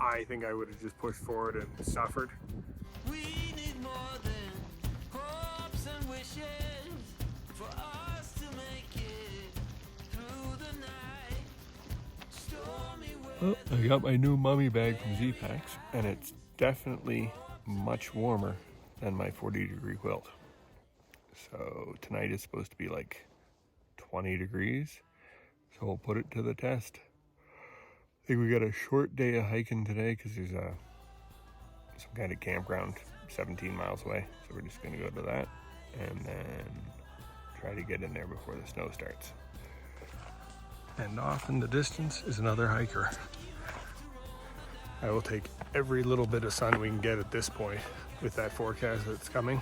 I think I would have just pushed forward and suffered. We need more than hopes and wishes for us to make it through the night. Stormy weather. Well, I got my new mummy bag from Z-Packs, and it's definitely much warmer than my 40-degree quilt. So tonight is supposed to be like 20 degrees, so we'll put it to the test. I think we got a short day of hiking today because there's some kind of campground 17 miles away. So we're just gonna go to that and then try to get in there before the snow starts. And off in the distance is another hiker. I will take every little bit of sun we can get at this point with that forecast that's coming,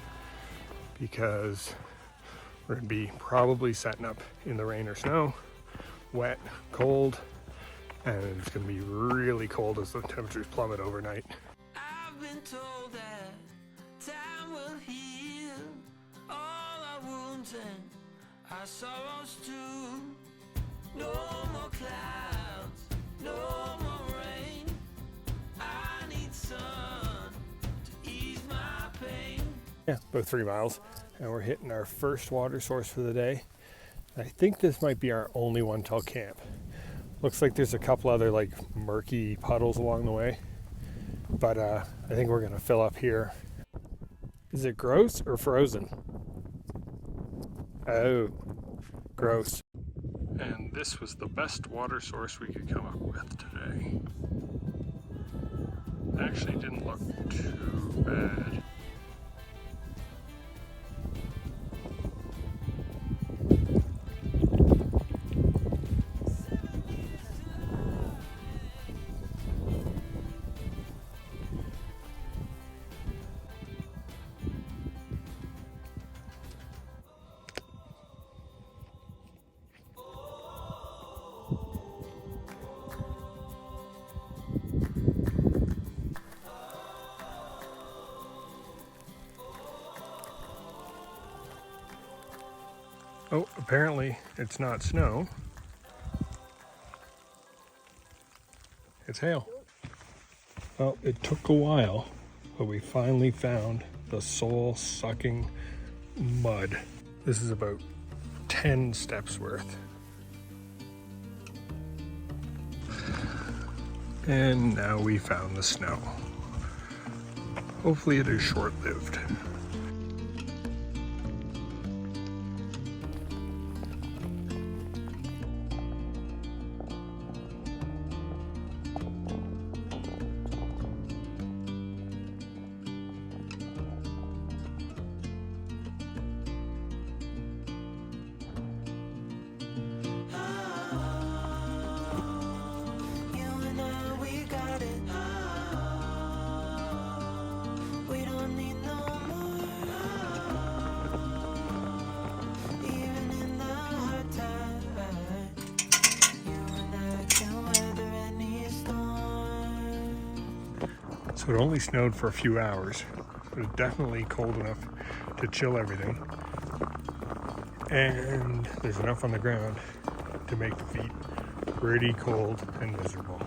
because we're gonna be probably setting up in the rain or snow, wet, cold, and it's gonna be really cold as the temperatures plummet overnight. I've been told that time will heal all our wounds and our sorrows too. No more clouds, no more rain. I need sun to ease my pain. Yeah, about 3 miles, and we're hitting our first water source for the day. I think this might be our only one till camp. Looks like there's a couple other like murky puddles along the way, but I think we're gonna fill up here. Is it gross or frozen? Oh, gross. And this was the best water source we could come up with today. Actually didn't look too bad. Oh, apparently it's not snow. It's hail. Well, it took a while, but we finally found the soul-sucking mud. This is about 10 steps worth. And now we found the snow. Hopefully it is short-lived. So it only snowed for a few hours, but it's definitely cold enough to chill everything. And there's enough on the ground to make the feet pretty cold and miserable.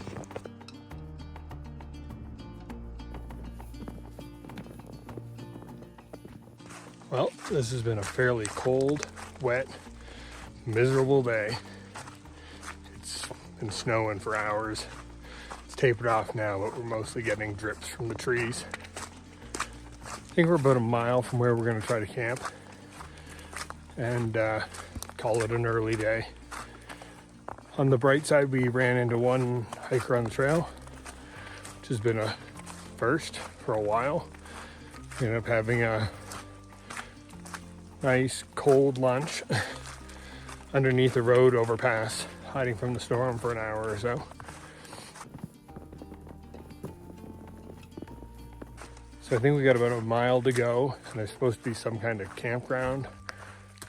Well, this has been a fairly cold, wet, miserable day. It's been snowing for hours. Tapered off now, but we're mostly getting drips from the trees. I think we're about a mile from where we're going to try to camp and call it an early day. On the bright side, we ran into one hiker on the trail, which has been a first for a while. We ended up having a nice cold lunch underneath a road overpass, hiding from the storm for an hour or so. So I think we got about a mile to go, and there's supposed to be some kind of campground.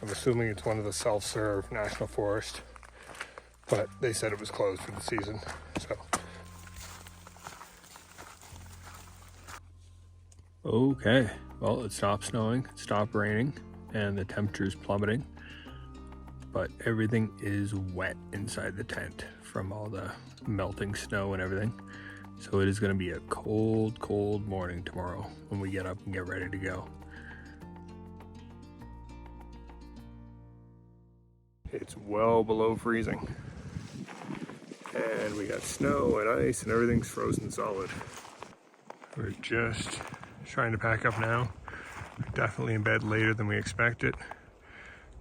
I'm assuming it's one of the self-serve national forest, but they said it was closed for the season, so. Okay, well, it stopped snowing, it stopped raining, and the temperature's plummeting, but everything is wet inside the tent from all the melting snow and everything. So it is going to be a cold, cold morning tomorrow when we get up and get ready to go. It's well below freezing. And we got snow and ice and everything's frozen solid. We're just trying to pack up now. We're definitely in bed later than we expected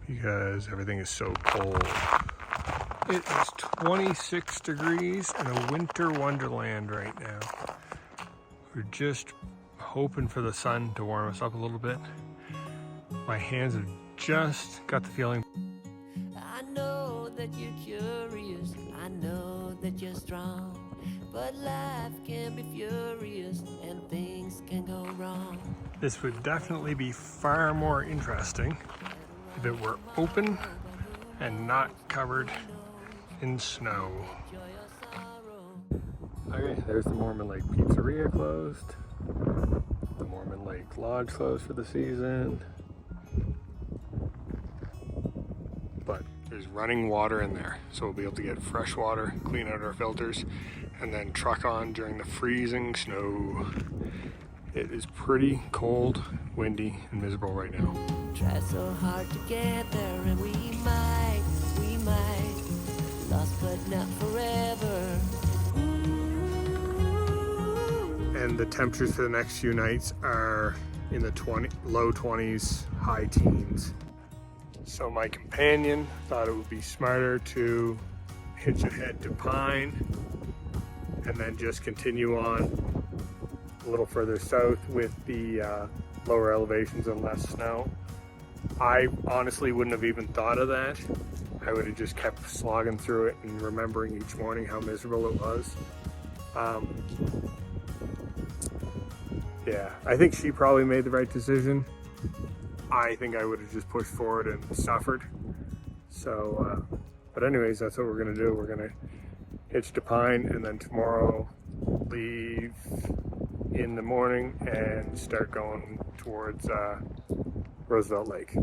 because everything is so cold. It is 26 degrees in a winter wonderland right now. We're just hoping for the sun to warm us up a little bit. My hands have just got the feeling. I know that you're curious, I know that you're strong, but life can be furious and things can go wrong. This would definitely be far more interesting if it were open and not covered in snow. Okay, there's the Mormon Lake Pizzeria closed. The Mormon Lake Lodge closed for the season. But there's running water in there, so we'll be able to get fresh water, clean out our filters, and then truck on during the freezing snow. It is pretty cold, windy, and miserable right now. Try so hard to get there and we might, lost but not forever. And the temperatures for the next few nights are in the low 20s, high teens. So my companion thought it would be smarter to hitch ahead to Pine and then just continue on a little further south with the lower elevations and less snow. I honestly wouldn't have even thought of that. I would have just kept slogging through it and remembering each morning how miserable it was. Yeah, I think she probably made the right decision. I think I would have just pushed forward and suffered. So, but anyways, that's what we're gonna do. We're gonna hitch to Pine and then tomorrow leave in the morning and start going towards Roosevelt Lake.